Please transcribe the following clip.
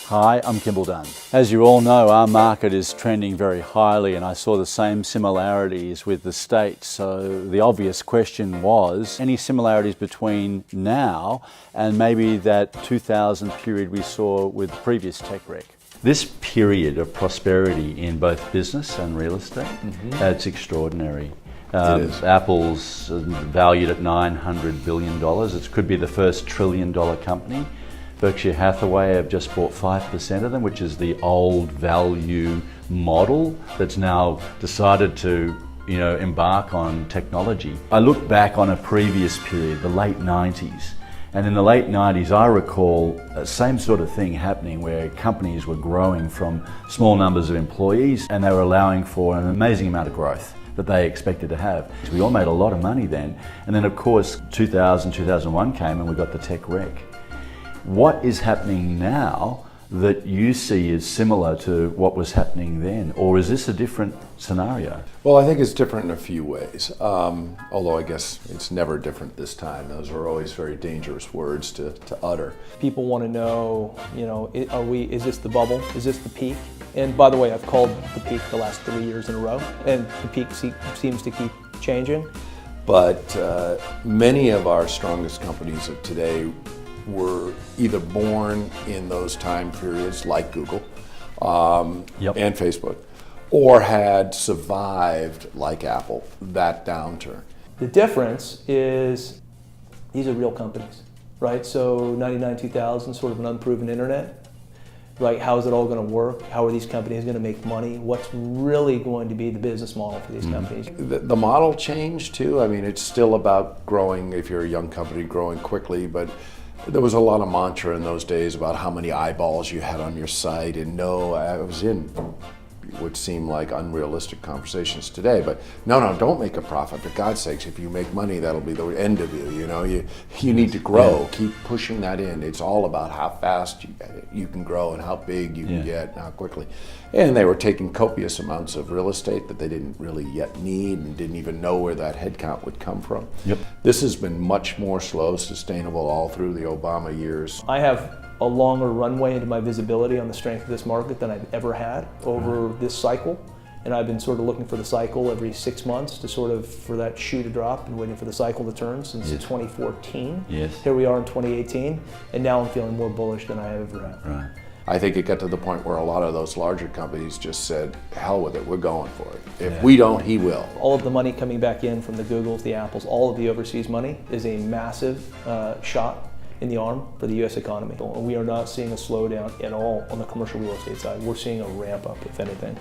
Hi, I'm Kymbal Dunne. As you all know, our market is trending very highly, and I saw the same similarities with the States. So the obvious question was, any similarities between now and maybe that 2000 period we saw with the previous tech wreck? This period of prosperity in both business and real estate, it's extraordinary. It is. Apple's valued at $900 billion. It could be the first $1 trillion company. Berkshire Hathaway have just bought 5% of them, which is the old value model that's now decided to, embark on technology. I look back on a previous period, the late 90s, and in the late 90s I recall the same sort of thing happening where companies were growing from small numbers of employees and they were allowing for an amazing amount of growth that they expected to have. We all made a lot of money then, and then of course 2000, 2001 came and we got the tech wreck. What is happening now that you see is similar to what was happening then, or is this a different scenario? Well, I think it's different in a few ways, although I guess it's never different this time. Those are always very dangerous words to utter. People want to know, is this the bubble? Is this the peak? And by the way, I've called the peak the last 3 years in a row, and the peak seems to keep changing. But many of our strongest companies of today were either born in those time periods, like Google and Facebook, or had survived, like Apple, that downturn. The difference is these are real companies, right? So 99, 2000, sort of an unproven internet, right? How is it all going to work? How are these companies going to make money? What's really going to be the business model for these companies? The model changed too. I mean, it's still about growing, if you're a young company, growing quickly, but there was a lot of mantra in those days about how many eyeballs you had on your site, and I was in would seem like unrealistic conversations today, but no, don't make a profit. For God's sakes, if you make money, that'll be the end of you. You need to grow. Yeah. Keep pushing that in. It's all about how fast you can grow and how big you can get and how quickly. And they were taking copious amounts of real estate that they didn't really yet need and didn't even know where that headcount would come from. Yep. This has been much more slow, sustainable all through the Obama years. I have a longer runway into my visibility on the strength of this market than I've ever had over this cycle. And I've been sort of looking for the cycle every 6 months for that shoe to drop and waiting for the cycle to turn since 2014. Yes. Here we are in 2018, and now I'm feeling more bullish than I ever have. Right. I think it got to the point where a lot of those larger companies just said, hell with it, we're going for it. If we don't, he will. All of the money coming back in from the Googles, the Apples, all of the overseas money is a massive shot in the arm for the U.S. economy. We are not seeing a slowdown at all on the commercial real estate side. We're seeing a ramp up, if anything.